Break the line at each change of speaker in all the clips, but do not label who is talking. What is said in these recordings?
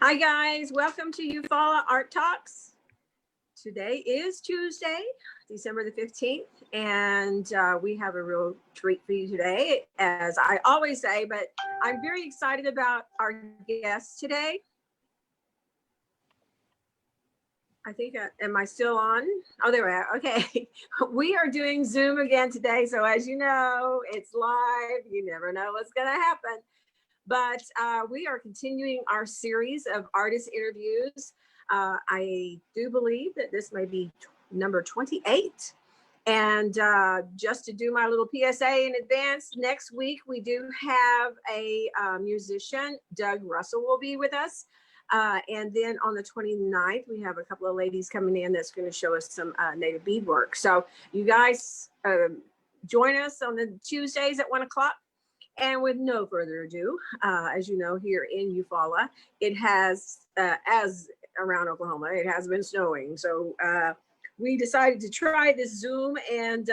Hi guys, welcome to Eufaula Artalks. Today is Tuesday, December the 15th, and we have a real treat for you today, as I always say, but I'm very excited about our guest today. I think, am I still on? Oh, there we are. Okay. We are doing Zoom again today. So as you know, it's live. You never know what's going to happen. But we are continuing our series of artist interviews. I do believe that this may be number 28. And just to do my little PSA in advance, next week we do have a musician. Doug Russell will be with us. And then on the 29th, we have a couple of ladies coming in that's going to show us some native beadwork. So you guys join us on the Tuesdays at 1 o'clock. And with no further ado, as you know, here in Eufaula, it has, as around Oklahoma, it has been snowing. So we decided to try this Zoom and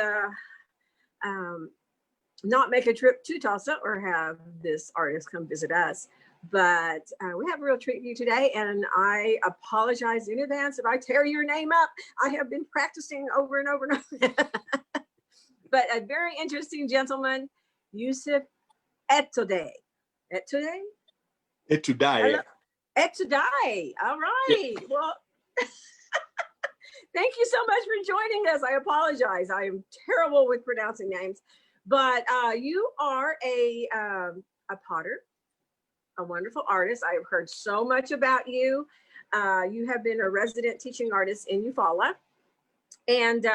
not make a trip to Tulsa or have this artist come visit us. But we have a real treat for you today, and I apologize in advance if I tear your name up. I have been practicing over and over and over. But a very interesting gentleman, Yusef Etudaiye. Etudaiye?
Etudaiye.
Etudaiye. All right. Yeah. Well, thank you so much for joining us. I apologize. I am terrible with pronouncing names. But you are a potter, a wonderful artist. I've heard so much about you. You have been a resident teaching artist in Eufaula. And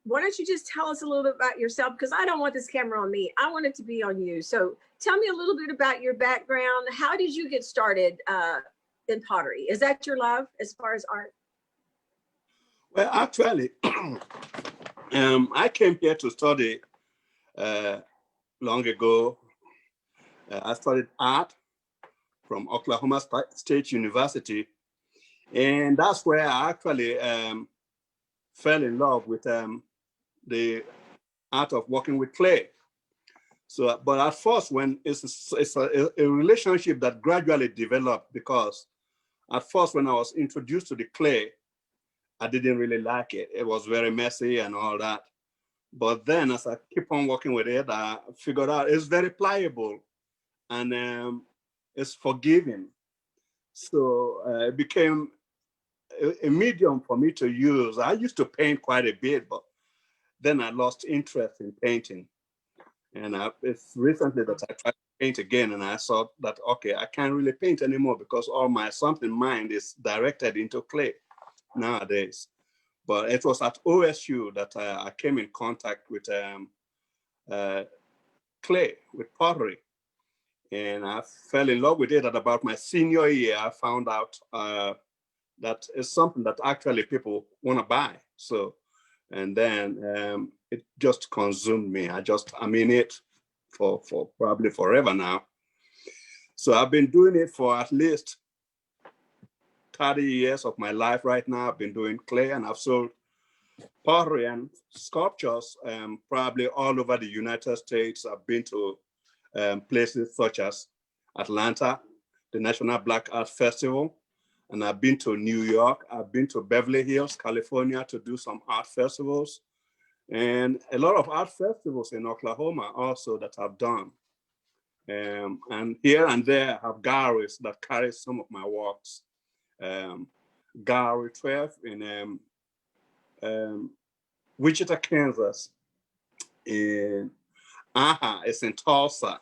why don't you just tell us a little bit about yourself? Because I don't want this camera on me. I want it to be on you. So tell me a little bit about your background. How did you get started in pottery? Is that your love as far as art?
Well, actually, I came here to study long ago. I studied art from Oklahoma State University. And that's where I actually fell in love with the art of working with clay. So, but at first, when it's a relationship that gradually developed, because at first when I was introduced to the clay, I didn't really like it. It was very messy and all that. But then as I keep on working with it, I figured out it's very pliable and it's forgiving. So it became a medium for me to use. I used to paint quite a bit, but then I lost interest in painting. And it's recently that I tried to paint again, and I saw that, okay, I can't really paint anymore because all my something mind is directed into clay nowadays. But it was at OSU that I came in contact with clay, with pottery. And I fell in love with it at about my senior year. I found out that it's something that actually people want to buy. So, and then it just consumed me. I'm in it for probably forever now. So I've been doing it for at least 30 years of my life right now. I've been doing clay, and I've sold pottery and sculptures probably all over the United States. I've been to places such as Atlanta, the National Black Art Festival, and I've been to New York. I've been to Beverly Hills, California to do some art festivals, and a lot of art festivals in Oklahoma also that I've done. And here and there I have galleries that carry some of my works. Gallery 12 in Wichita, Kansas. It's in Tulsa.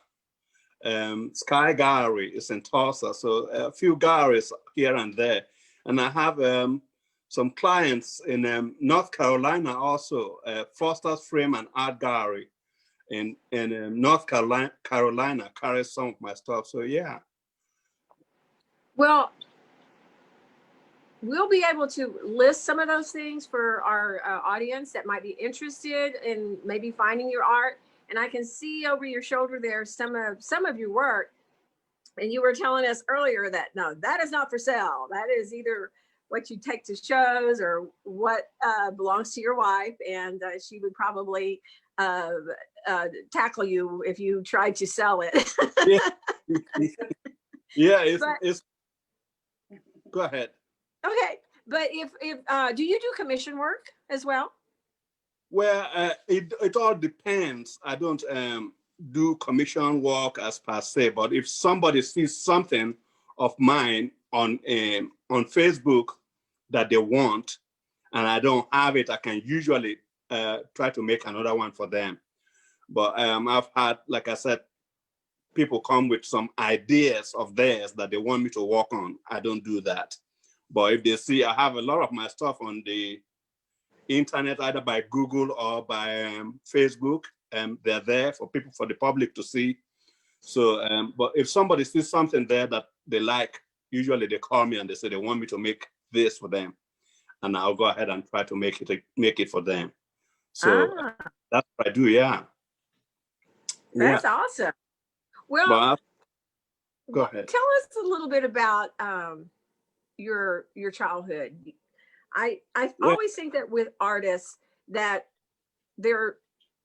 Sky Gallery is in Tulsa. So a few galleries here and there. And I have some clients in North Carolina also, Foster's Frame and Art Gallery in North Carolina carries some of my stuff. So yeah.
Well, we'll be able to list some of those things for our audience that might be interested in maybe finding your art. And I can see over your shoulder there some of your work. And you were telling us earlier that, no, that is not for sale. That is either what you take to shows or what belongs to your wife. And she would probably tackle you if you tried to sell it.
Yeah,
But
it's go ahead.
okay, but if do you do commission work as well?
Well, it all depends. I don't do commission work as per se, but if somebody sees something of mine on Facebook that they want, and I don't have it, I can usually try to make another one for them. But I've had, like I said, people come with some ideas of theirs that they want me to work on. I don't do that. But if they see I have a lot of my stuff on the internet, either by Google or by Facebook, they're there for people, for the public to see. So, but if somebody sees something there that they like, usually they call me and they say they want me to make this for them, and I'll go ahead and try to make it for them. So that's what I do. Yeah.
That's awesome. Well,
but go ahead.
Tell us a little bit about your childhood. I always think that with artists that their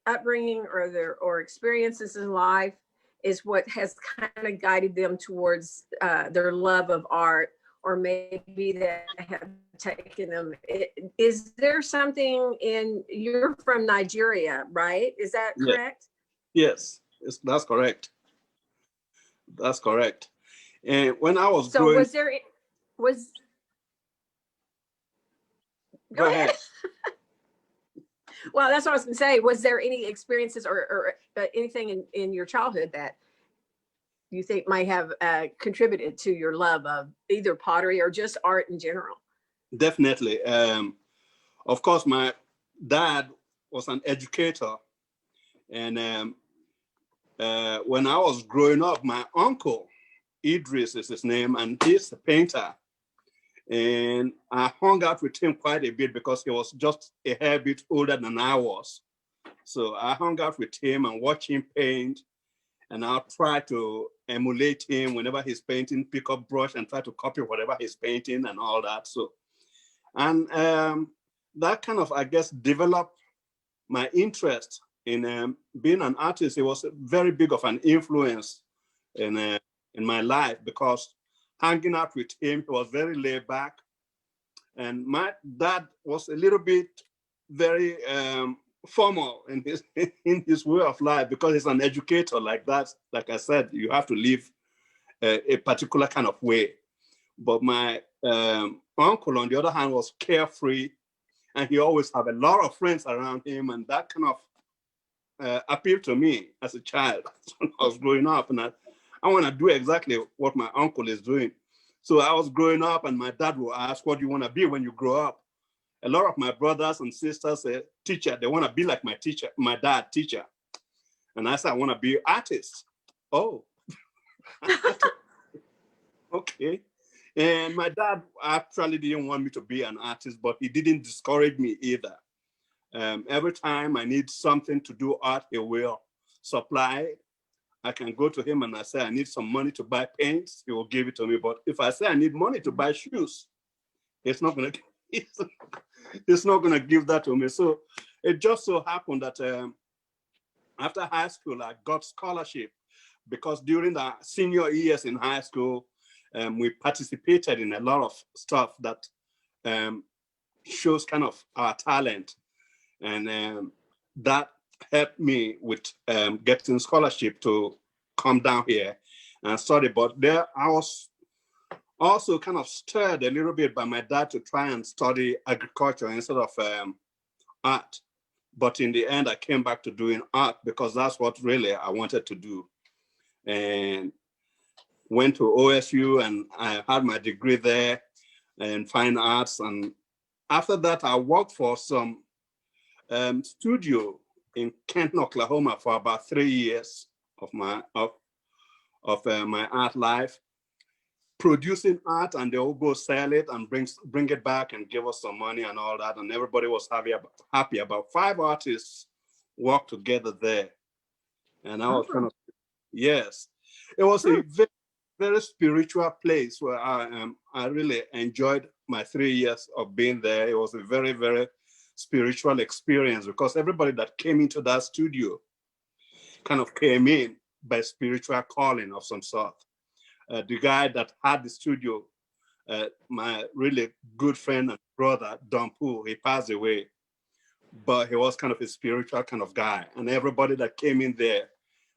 upbringing or experiences in life is what has kind of guided them towards their love of art, or maybe that have taken them. Is there something you're from Nigeria, right? Is that correct?
Yes, that's correct. That's correct. And when I was
growing, go ahead. Well, that's what I was going to say. Was there any experiences or anything in your childhood that you think might have contributed to your love of either pottery or just art in general?
Definitely. Of course, my dad was an educator. And when I was growing up, my uncle, Idris is his name, and he's a painter. And I hung out with him quite a bit because he was just a hair bit older than I was. So I hung out with him and watched him paint. And I'll try to emulate him whenever he's painting, pick up brush and try to copy whatever he's painting and all that. So, and that kind of, I guess, developed my interest in being an artist. It was very big of an influence in my life, because hanging out with him, he was very laid back. And my dad was a little bit very formal in his way of life, because he's an educator like that. Like I said, you have to live a particular kind of way. But my uncle, on the other hand, was carefree, and he always had a lot of friends around him, and that kind of appealed to me as a child when I was growing up. And I want to do exactly what my uncle is doing. So I was growing up, and my dad would ask, what do you want to be when you grow up? A lot of my brothers and sisters say, teacher. They want to be like my dad, teacher. And I said, I want to be artist. Oh, okay. And my dad actually didn't want me to be an artist, but he didn't discourage me either. Every time I need something to do art, he will supply it. I can go to him and I say, I need some money to buy paints. He will give it to me. But if I say I need money to buy shoes, it's not going to give that to me. So it just so happened that after high school, I got scholarship, because during the senior years in high school, we participated in a lot of stuff that shows kind of our talent. And that helped me with getting scholarship to come down here and study. But there I was also kind of stirred a little bit by my dad to try and study agriculture instead of art. But in the end, I came back to doing art, because that's what really I wanted to do. And went to OSU, and I had my degree there in fine arts. And after that, I worked for some studio in Kenton, Oklahoma, for about 3 years of my art life, producing art, and they will go sell it and bring it back and give us some money and all that. And everybody was happy. About 5 artists worked together there. And I was kind of, yes, it was a very, very spiritual place where I really enjoyed my 3 years of being there. It was a very, very spiritual experience, because everybody that came into that studio kind of came in by spiritual calling of some sort. the guy that had the studio, my really good friend and brother, Dompu, he passed away, but he was kind of a spiritual kind of guy. And everybody that came in there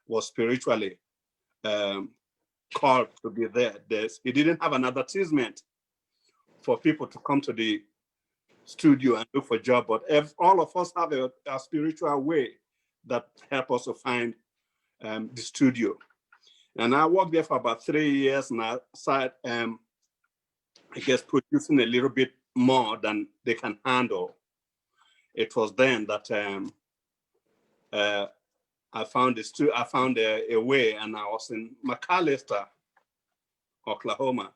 was spiritually called to be there. He didn't have an advertisement for people to come to the studio and look for a job, but all of us have a spiritual way that help us to find the studio. And I worked there for about 3 years, and I started, I guess, producing a little bit more than they can handle. It was then that I found a way, and I was in McAllister, Oklahoma.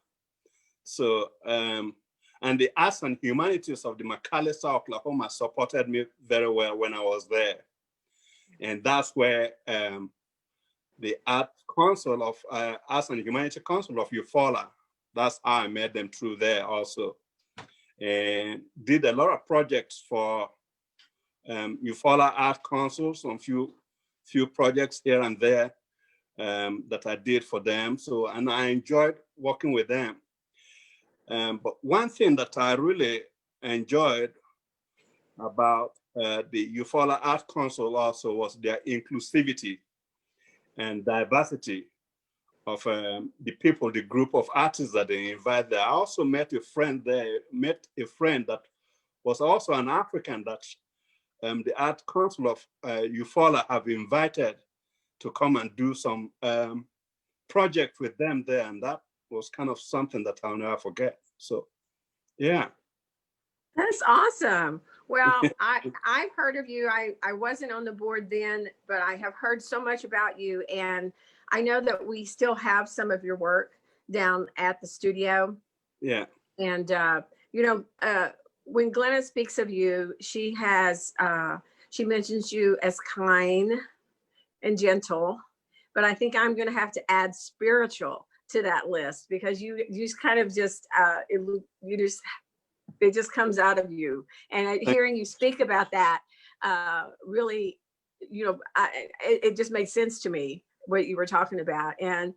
So, and the arts and humanities of the McAllister, Oklahoma supported me very well when I was there. And that's where the Arts and Humanity Council of Eufaula, that's how I met them through there also. And did a lot of projects for Eufaula Art Council, some few projects here and there that I did for them. So, and I enjoyed working with them. But one thing that I really enjoyed about the Eufaula Art Council also was their inclusivity and diversity of the people, the group of artists that they invite there. I also met a friend that was also an African that the Art Council of Eufaula have invited to come and do some project with them there. And that was kind of something that I'll never forget. So, yeah.
That's awesome. Well, I've heard of you. I wasn't on the board then, but I have heard so much about you. And I know that we still have some of your work down at the studio.
Yeah.
And, when Glenna speaks of you, she mentions you as kind and gentle, but I think I'm going to have to add spiritual to that list, because you just kind of it just comes out of you. And hearing you speak about that really, it just made sense to me what you were talking about. And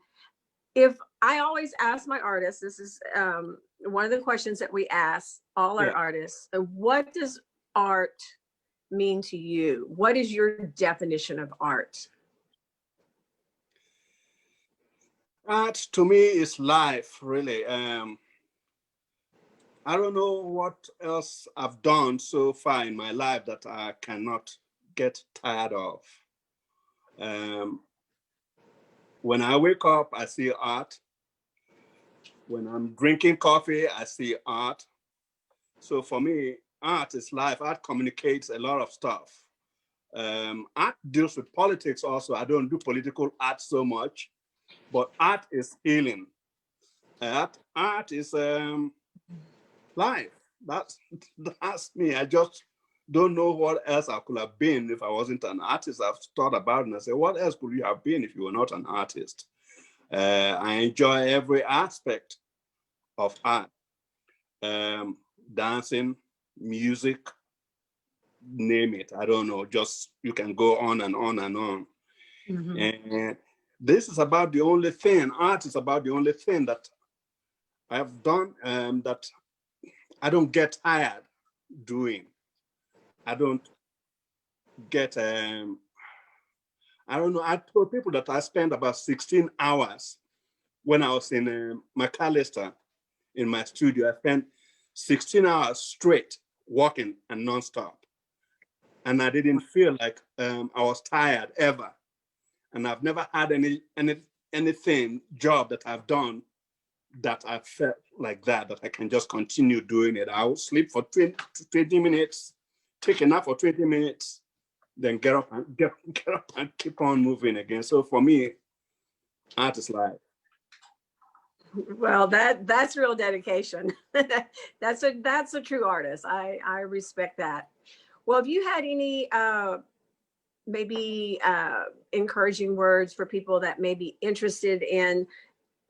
if I always ask my artists, this is one of the questions that we ask all our artists, what does art mean to you? What is your definition of art?
Art to me is life, really. I don't know what else I've done so far in my life that I cannot get tired of. When I wake up, I see art. When I'm drinking coffee, I see art. So for me, art is life. Art communicates a lot of stuff. Art deals with politics also. I don't do political art so much, but art is healing. Art is life. That's me. I just don't know what else I could have been if I wasn't an artist. I've thought about it and I say, what else could you have been if you were not an artist? I enjoy every aspect of art. Dancing, music, name it. I don't know. Just you can go on and on and on. Mm-hmm. And this is about the only thing. Art is about the only thing that I have done that I don't get tired doing. I don't get, I don't know, I told people that I spent about 16 hours when I was in McAllister in my studio. I spent 16 hours straight working and nonstop. And I didn't feel like I was tired ever. And I've never had anything job that I've done that I felt like that I can just continue doing it. I will sleep for 20 minutes, take a nap for 20 minutes, then get up and keep on moving again. So for me, art is life.
Well, that's real dedication. That's a true artist. I respect that. Well, have you had any maybe encouraging words for people that may be interested in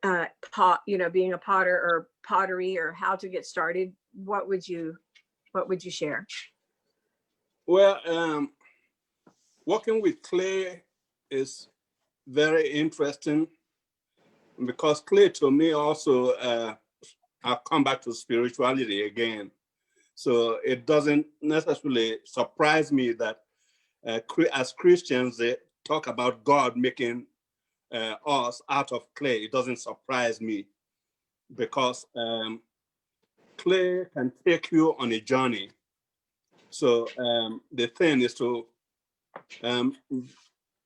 being a potter or pottery, or how to get started? What would you share?
Well, working with clay is very interesting. because clay to me also, I'll come back to spirituality again. So it doesn't necessarily surprise me that as Christians, they talk about God making us out of clay. It doesn't surprise me because clay can take you on a journey. So the thing is to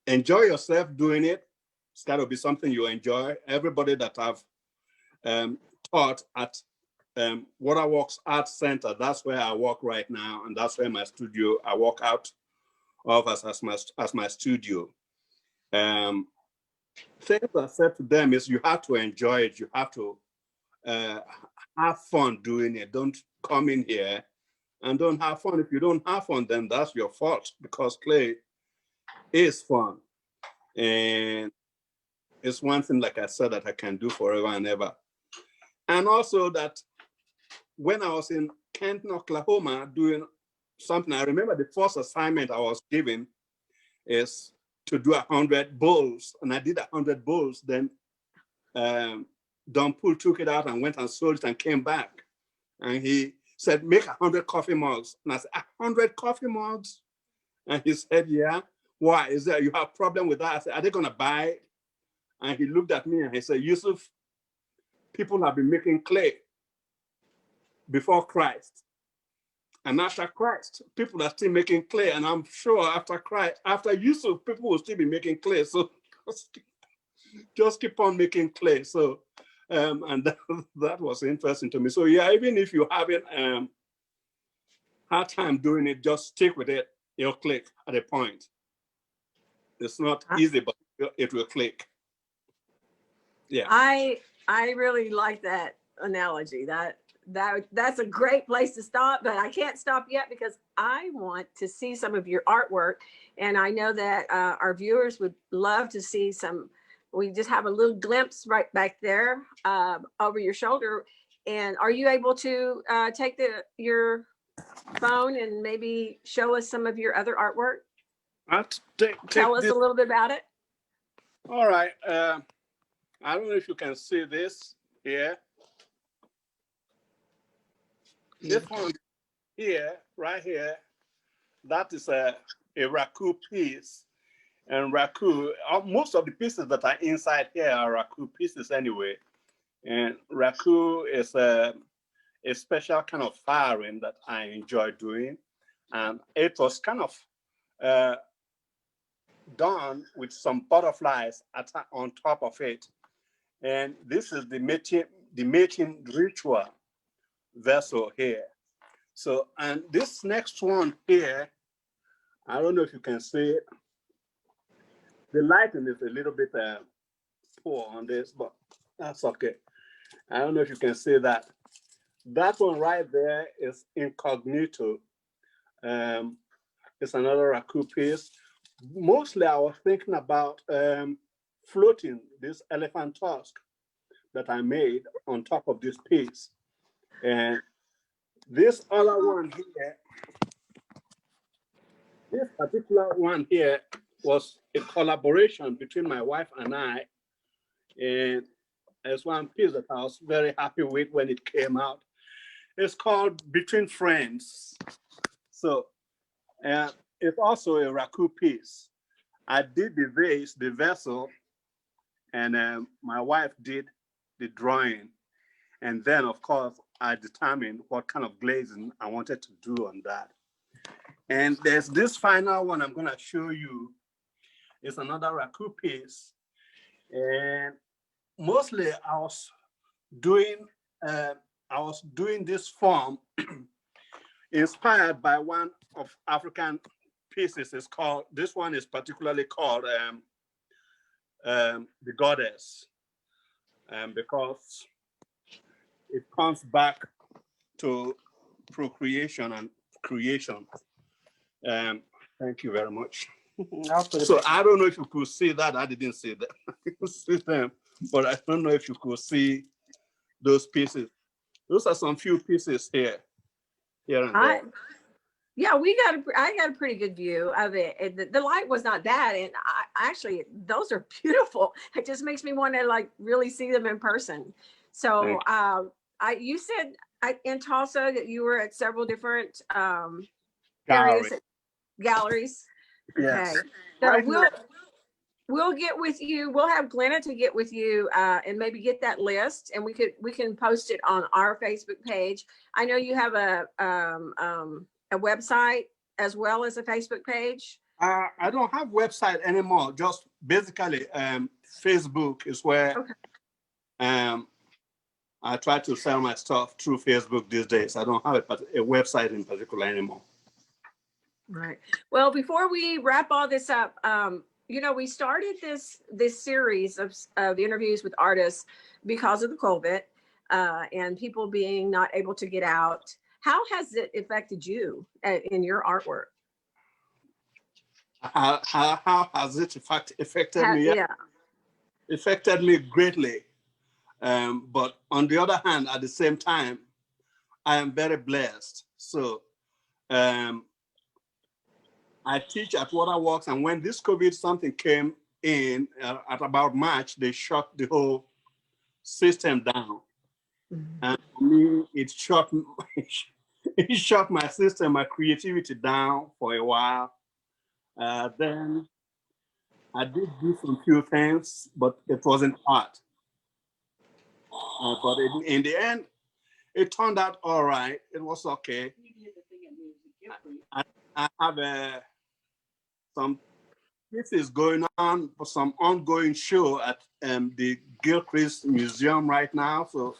enjoy yourself doing it. It's got to be something you enjoy. Everybody that I've taught at Waterworks Art Center, that's where I work right now, and that's where my studio, I work out of as my studio. Things I said to them is you have to enjoy it. You have to have fun doing it. Don't come in here and don't have fun. If you don't have fun, then that's your fault, because clay is fun. And it's one thing, like I said, that I can do forever and ever. And also that when I was in Kenton, Oklahoma, doing something, I remember the first assignment I was given is to do 100 bowls. And I did 100 bowls. Then Don Poole took it out and went and sold it and came back. And he said, make 100 coffee mugs. And I said, 100 coffee mugs? And he said, yeah. Why? Is there, you have a problem with that? I said, are they going to buy it? And he looked at me and he said, Yusef, people have been making clay before Christ. And after Christ, people are still making clay. And I'm sure after Christ, after Yusef, people will still be making clay. So just keep on making clay. So, and that was interesting to me. So yeah, even if you haven't hard time doing it, just stick with it. You'll click at a point. It's not easy, but it will click. Yeah.
I really like that analogy. That's a great place to stop, but I can't stop yet because I want to see some of your artwork. And I know that our viewers would love to see some. We just have a little glimpse right back there over your shoulder. And are you able to take your phone and maybe show us some of your other artwork? Tell us a little bit about it.
All right. I don't know if you can see this here. This one here, right here, that is a raku piece. And raku, most of the pieces that are inside here are raku pieces anyway. And raku is a special kind of firing that I enjoy doing. And it was kind of done with some butterflies on top of it. And this is the mating ritual vessel here. So, and this next one here, I don't know if you can see it. The lighting is a little bit poor on this, but that's okay. I don't know if you can see that. That one right there is incognito. It's another raku piece. Mostly I was thinking about floating this elephant tusk that I made on top of this piece. And this other one here, this particular one here was a collaboration between my wife and I. And it's one piece that I was very happy with when it came out. It's called Between Friends. So it's also a raku piece. I did the vase, the vessel, and my wife did the drawing. And then, of course, I determined what kind of glazing I wanted to do on that. And there's this final one I'm going to show you. It's another raku piece. And mostly I was doing this form inspired by one of African pieces. It's called, this one is particularly called the Goddess, because it comes back to procreation and creation. Thank you very much. So I don't know if you could see that. I didn't see that. I could see them, but I don't know if you could see those pieces. Those are some few pieces here and there.
Yeah, I got a pretty good view of it. The light was not bad, and actually those are beautiful. It just makes me want to like really see them in person. So, you said in Tulsa that you were at several different
Gallery.
areas, galleries. Okay,
Yes.
so
Right now.
we'll get with you. We'll have Glenna to get with you and maybe get that list, and we can post it on our Facebook page. I know you have a website as well as a Facebook page.
I don't have website anymore. Just basically, Facebook is where
Okay.
I try to sell my stuff through Facebook these days. I don't have a website in particular anymore.
Right. Well, before we wrap all this up, we started this series of interviews with artists because of the COVID and people being not able to get out. How has it affected you in your artwork?
How has it affected me?
Yeah.
Affected me greatly. But on the other hand, at the same time, I am very blessed. So I teach at Waterworks, and when this COVID something came in at about March, they shut the whole system down.
Mm-hmm.
And for me, it shut my system, my creativity down for a while. Then I did do some few things, but it wasn't art. But in the end, it turned out all right. It was okay. I have some pieces going on for some ongoing show at the Gilchrist Museum right now, so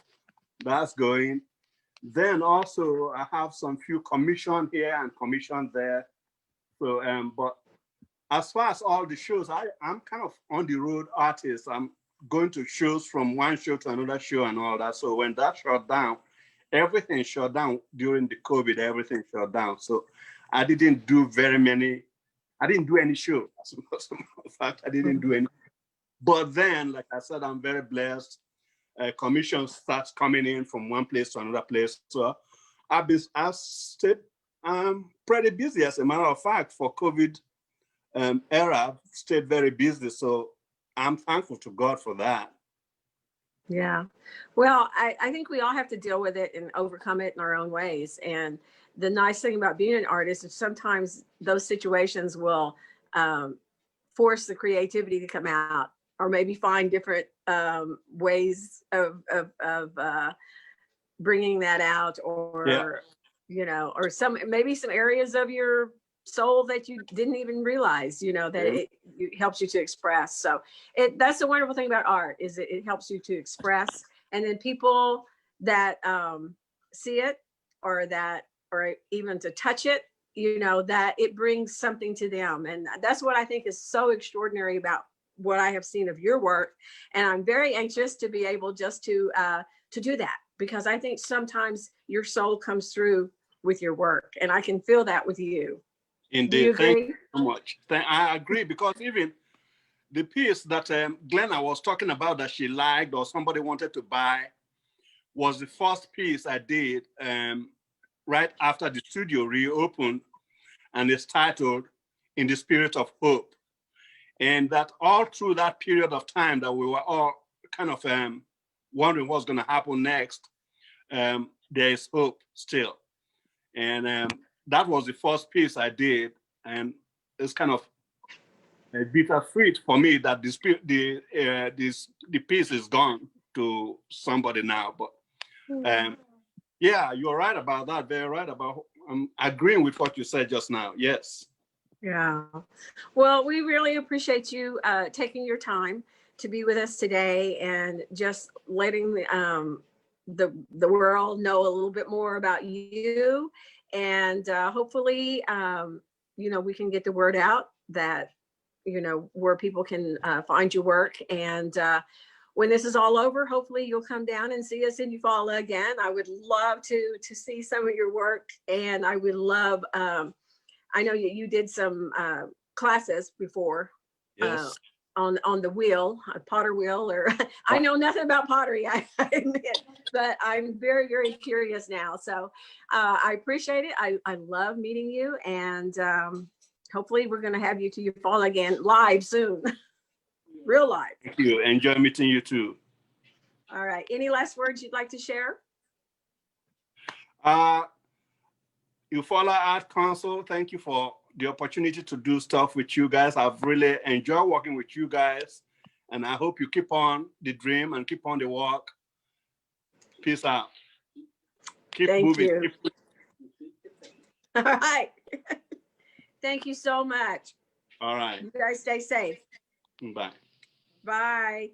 that's going. Then also I have some few commission here and commission there. So, but as far as all the shows, I'm kind of on the road artist. I'm going to shows from one show to another show and all that. So when that shut down, everything shut down during the COVID, everything shut down. So I didn't do any show. As a matter of fact, I didn't do any. But then, like I said, I'm very blessed. Commission starts coming in from one place to another place. So I've stayed pretty busy, as a matter of fact, for COVID era, stayed very busy. So I'm thankful to God for that.
Yeah. Well, I think we all have to deal with it and overcome it in our own ways. And the nice thing about being an artist is sometimes those situations will force the creativity to come out, or maybe find different ways of bringing that out, or or maybe some areas of your soul that you didn't even realize, that it helps you to express. So that's the wonderful thing about art, is it helps you to express, and then people that see it, or even to touch it, that it brings something to them. And that's what I think is so extraordinary about what I have seen of your work. And I'm very anxious to be able just to do that, because I think sometimes your soul comes through with your work, and I can feel that with you.
Indeed. Thank you so much. I agree, because even the piece that Glenna was talking about that she liked or somebody wanted to buy was the first piece I did right after the studio reopened, and it's titled "In the Spirit of Hope." And that all through that period of time that we were all kind of wondering what's going to happen next, there is hope still. And that was the first piece I did, and it's kind of bittersweet for me that the piece is gone to somebody now. But yeah, you're right about that. Very right about. I'm agreeing with what you said just now. Yes.
Yeah. Well, we really appreciate you taking your time to be with us today, and just letting the world know a little bit more about you. And hopefully, we can get the word out that, where people can find your work. And when this is all over, hopefully you'll come down and see us in Eufaula again. I would love to see some of your work, and I would love. I know you did some classes before.
Yes.
on the wheel, a potter wheel, or I know nothing about pottery, I admit, but I'm very, very curious now. So I appreciate it. I love meeting you, and hopefully we're going to have you to Eufaula again live soon, real live.
Thank you. Enjoy meeting you too.
All right. Any last words you'd like to share?
Eufaula Art Council, thank you for the opportunity to do stuff with you guys. I've really enjoyed working with you guys, and I hope you keep on the dream and keep on the work. Peace out. Keep moving.
You. All right. Thank you so much.
All right.
You guys stay safe.
Bye.
Bye.